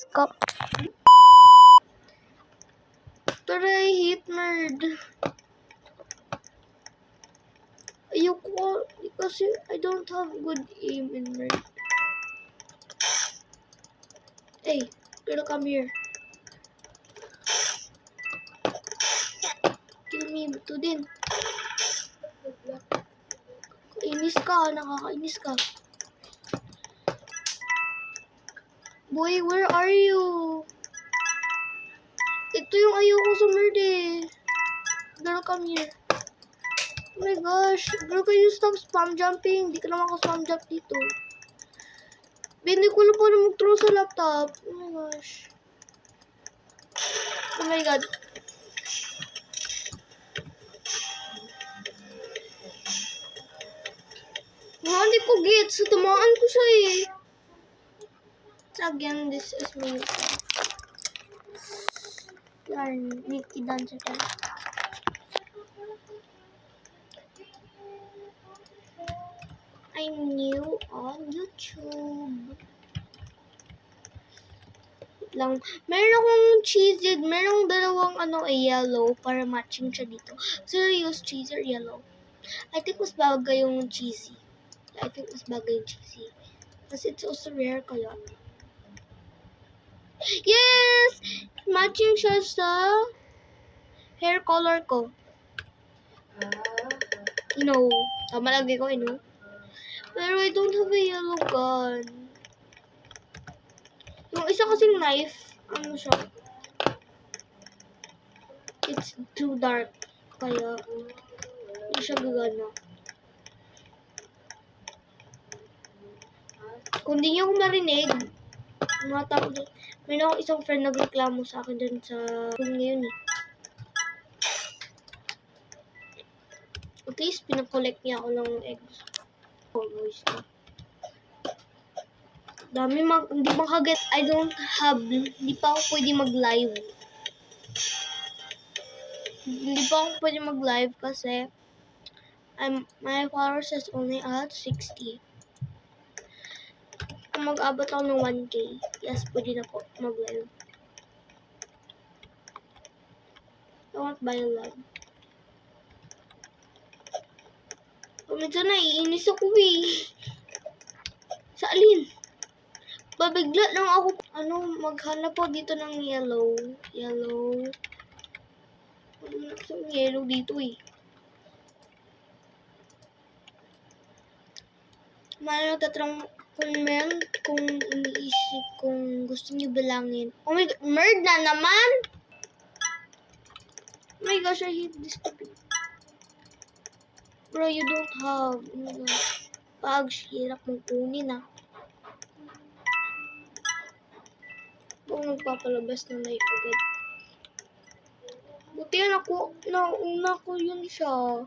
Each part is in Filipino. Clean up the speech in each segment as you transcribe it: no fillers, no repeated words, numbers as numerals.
Cup. But I hate nerd. Ayoko kasi I don't have good aim in nerd. Hey, girl, come here. Kill me, ito din. Nakakainis ka, nakakainis ka. Boy, where are you? Ito yung ayoko sa nerd eh. Girl, come here. Oh my gosh. Girl, can you stop spam jumping? Hindi ka naman ka-spam jump dito. Hindi ko lang pa na mag-throw sa laptop. Oh my gosh. Oh my god. Hindi ko gets. Tamaan ko siya eh. Again, this is me. Yarn, Nikki Dancer. I'm new on YouTube. Lang. Meron akong cheesy, merong dalawang yellow para matching siya dito. Serious cheesy or yellow? I think mas bagay yung cheesy. Kasi it's also rare kaya. Yes! Matching siya sa hair color ko. Tama lagi ko, Pero I don't have a yellow gun. Yung isa kasing knife, siya? It's too dark. Kaya, hindi siya gagana. Kung di niyo ako marinig, mga tao, may na akong isang friend nagreklamo sa akin dyan sa room ngayon eh. At least, pinakollect niya ako ng eggs. Oh, boys na. Dami hindi makaget. Hindi pa ako pwede mag-live. Hindi pa ako pwede mag-live kasi my followers is only at 60. Kung mag-abot ako ng 1K, yes, pwede na po mag-live. I want buy live. Minsan naiinis ako eh. Sa alin? Babigla lang ako. Maghanap po dito ng yellow. Yellow. Gusto ng yellow dito eh. Tatrang kung iniisip kung gusto niyo bilangin. Oh my god, merd na naman! Oh my gosh, I hate this topic. Bro, you don't have. Oh my gosh. Hirap mong kunin ah. Kung nagpapalabas ng life agad. Buti yan ako. Nauna ko yun siya.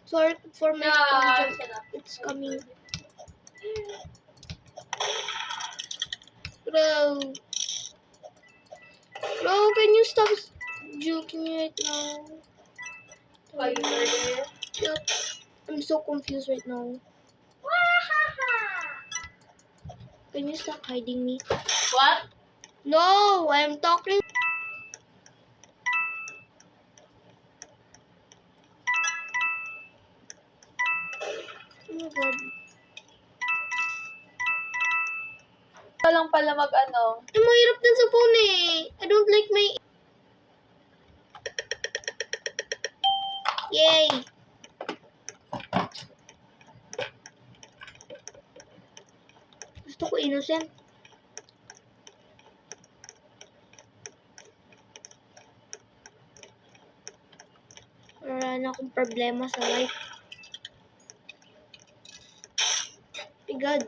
Sorry for my spam. It's coming. Bro, can you stop joking me right now? Are you ready? Yep. I'm so confused right now. Can you stop hiding me? What? No, I'm talking. Oh my god. Ito lang pala Mahirap din sa phone eh. I don't like my... Yay! Gusto ko innocent. Wala na akong problema sa life. My god.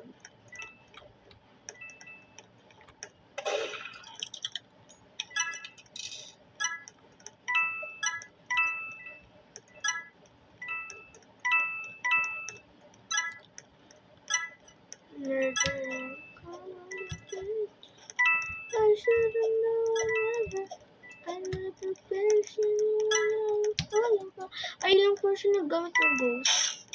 Murder. I should have known. I never patient. Ay, ilang person naggamit ng ghost.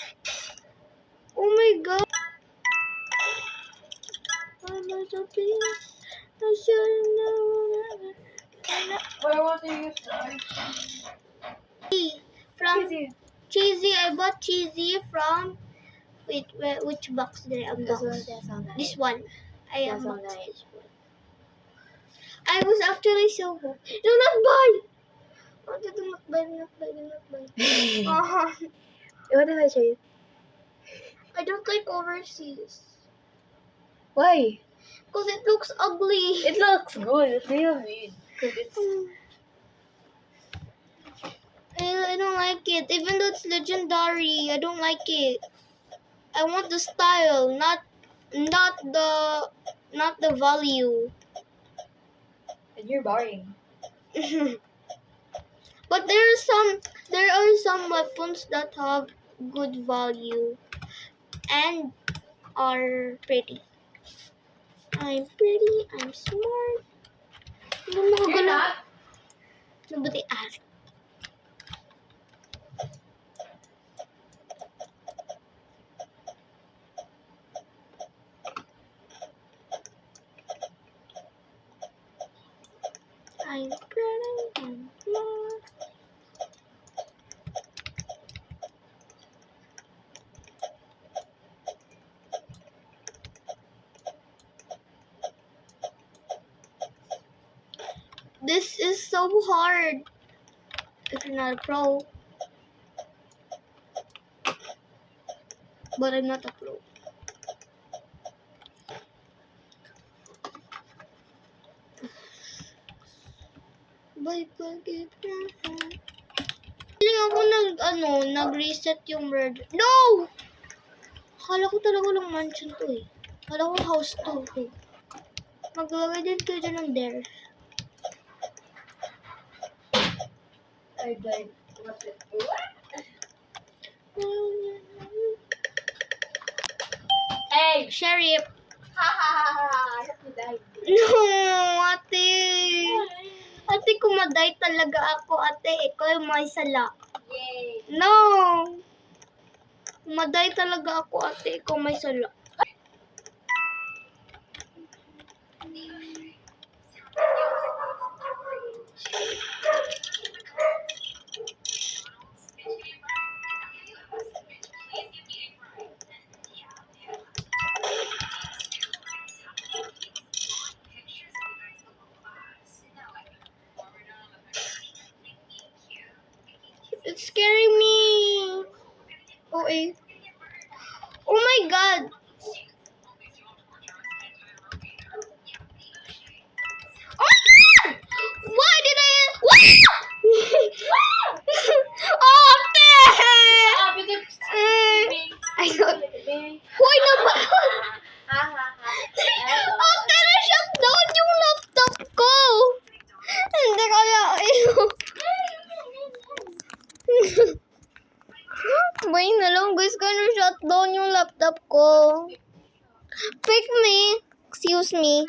please. I should know. But I want to use the ice. From Cheesy. I bought Cheesy from. Wait, which box did I unbox? This one. I unboxed this one. I was actually so hooked. Do not buy! Oh, do not buy, do not buy, do not buy. What if I show you? I don't like overseas. Why? Because it looks ugly. It looks good. What do you mean? Because it's... I don't like it. Even though it's legendary, I don't like it. I want the style, not the value. And you're boring. But there are some weapons that have good value and are pretty. I'm pretty, I'm smart. You're not. Nobody asked. I'm pretty, I'm smart. This is so hard if you're not a pro. But I'm not a pro. Feeling ako nag-reset yung murder. No! Akala ko talaga lang mansion to eh. Akala ko house to. Maglagay din kayo dyan ng dare. I died. What it? Hey! Sheriff! Ha ha ha ha! You died. No, ate! Ate, kumaday talaga ako, ate. Ikaw yung may sala. Yay! No! Kumaday talaga ako, ate. Ikaw may sala. It's scaring me. Oh, eh. Oh my God. Oh my God! Why did I... Oh, Ah, because I don't... Hoy, naman! ha ha ha. Ate, na-shut down yung laptop ko. Hindi kaya... Bay na lang, guys. Kaya shut down yung laptop ko. Pick me. Excuse me.